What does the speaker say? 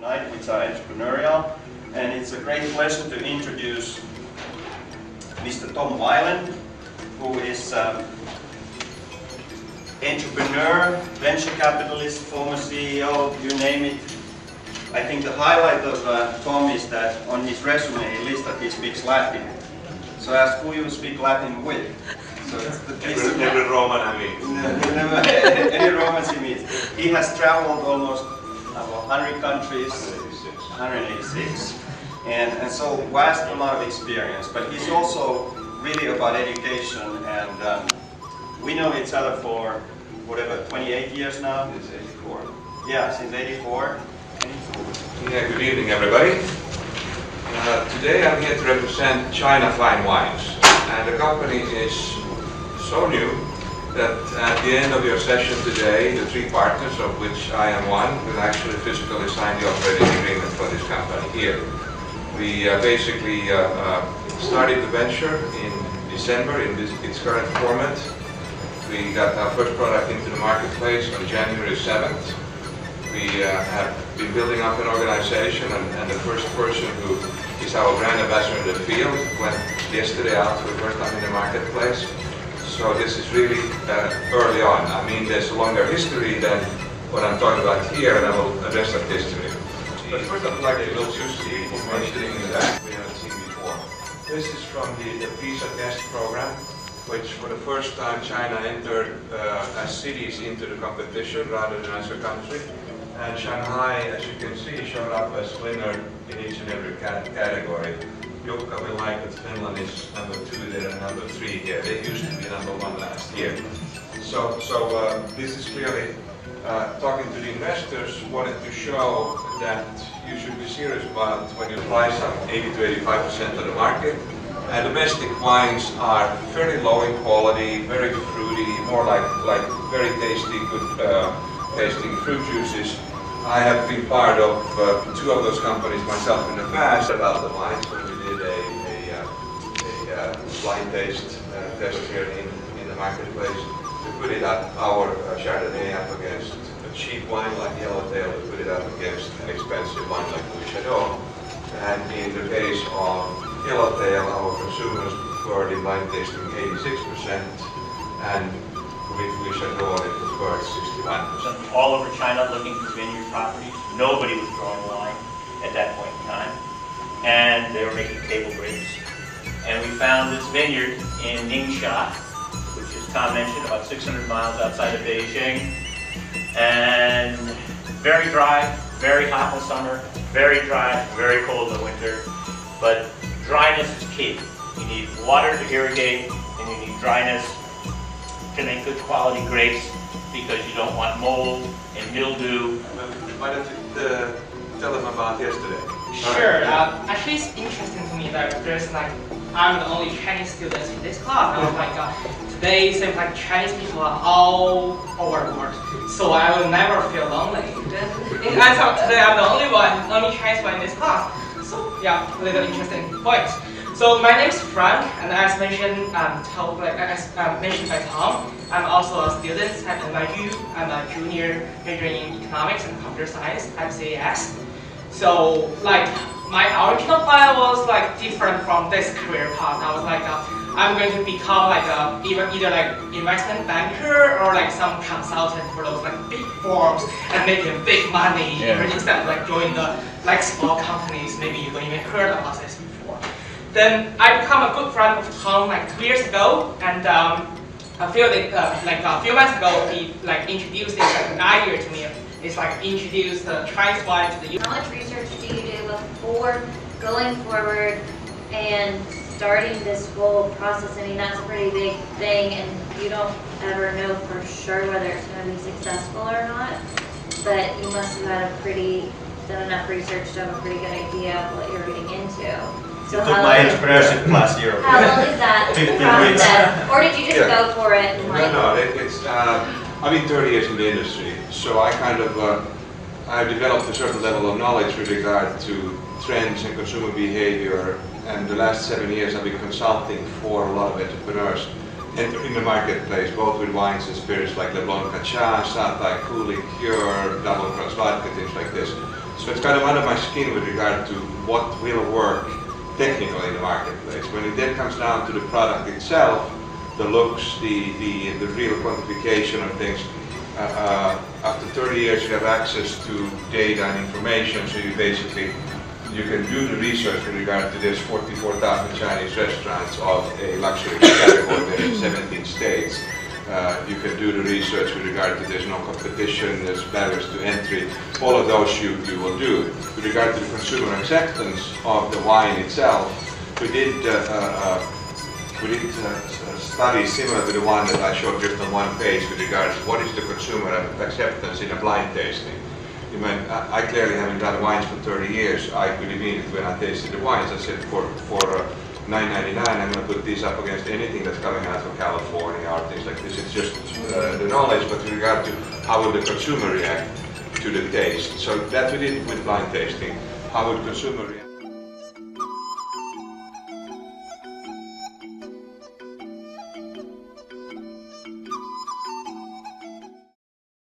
tonight, which are entrepreneurial. And it's a great pleasure to introduce Mr. Tom Weiland, who is entrepreneur, venture capitalist, former CEO, you name it. I think the highlight of Tom is that on his resume he lists that he speaks Latin. So ask who you speak Latin with. So it's the every Roman I meet. Any Romans he meets. He has traveled almost 100 countries, 186, and so vast amount of experience. But he's also really about education, and we know each other for whatever, 28 years now. It's 84. Yeah, since 84. Yeah, good evening everybody. Today I'm here to represent China Fine Wines, and the company is so new that at the end of your session today, the three partners, of which I am one, will actually physically sign the operating agreement for this company here. We basically started the venture in December in its current format. We got our first product into the marketplace on January 7th. We have been building up an organization, and the first person who is our brand ambassador in the field went yesterday out for the first time in the marketplace. So this is really early on. I mean, there's a longer history than what I'm talking about here, and I will address that history. But first I'd like to introduce the information that we haven't seen before. This is from the Visa Test program, which for the first time China entered as cities into the competition rather than as a country. And Shanghai, as you can see, showed up as winner in each and every category. Jukka will like that Finland is number 2 there and number 3 here. They used to be number 1 last year. So this is clearly talking to the investors, wanted to show that you should be serious about when you apply some 80 to 85% of the market. And domestic wines are fairly low in quality, very fruity, more like very tasty, good tasting fruit juices. I have been part of 2 of those companies myself in the past about the wines when we did a blind taste test here in the marketplace. To put it up, our Chardonnay up against a cheap wine like Yellowtail, to put it up against an expensive wine like Louis Chateau. And in the case of Yellowtail, our consumers preferred in blind tasting 86%, and with Louis Chateau they preferred 61%. All over China looking for vineyard properties. Nobody was growing wine at that point in time, and they were making table grapes. And we found this vineyard in Ningxia, which, as Tom mentioned, about 600 miles outside of Beijing, and very dry, very hot in the summer, very dry, very cold in the winter. But dryness is key. You need water to irrigate, and you need dryness to make good quality grapes, because you don't want mold and mildew. Why don't you tell them about yesterday? Sure. Actually, it's interesting to me that there's I'm the only Chinese student in this class. I was today it seems like Chinese people are all over the world, so I will never feel lonely. And so today I'm the only Chinese one in this class. So yeah, a little interesting point. So my name is Frank, and as mentioned, mentioned by Tom, I'm also a student at NYU. I'm a junior majoring in economics and computer science at CAS. So my original plan was different from this career path. I was I'm going to become either investment banker or some consultant for those big firms and making big money. Yeah. Instead of joining the small companies, maybe you don't even heard about this before. Then I become a good friend of Tom 2 years ago, and a few months ago he introduced this idea to me. It's introduce the Chinese wine to the U.S. How much research do you do before going forward and starting this whole process? I mean, that's a pretty big thing, and you don't ever know for sure whether it's going to be successful or not. But you must have done enough research to have a pretty good idea of what you're getting into. So you took my entrepreneurship class year ago. How long is that process? Or did you just go for it? And No, it's I've been 30 years in the industry, so I I've developed a certain level of knowledge with regard to trends and consumer behavior, and the last 7 years I've been consulting for a lot of entrepreneurs in the marketplace, both with wines and spirits like Le Blanc Cachan, Satai, Cool Liqueur, Double Cross Vodka, things like this. So it's kind of under my skin with regard to what will work technically in the marketplace. When it then comes down to the product itself, the looks, the real quantification of things, after 30 years you have access to data and information, so you can do the research with regard to this 44,000 Chinese restaurants of a luxury category in 17 states. You can do the research with regard to there's no competition, there's barriers to entry. All of those you will do. With regard to the consumer acceptance of the wine itself, we did study similar to the one that I showed just on one page with regards to what is the consumer acceptance in a blind tasting. I clearly haven't done wines for 30 years. I could immediately, when I tasted the wines, I said for $9.99, I'm going to put these up against anything that's coming out from California or things like this. It's just the knowledge, but with regard to how will the consumer react to the taste. So that we did with blind tasting. How would consumer react?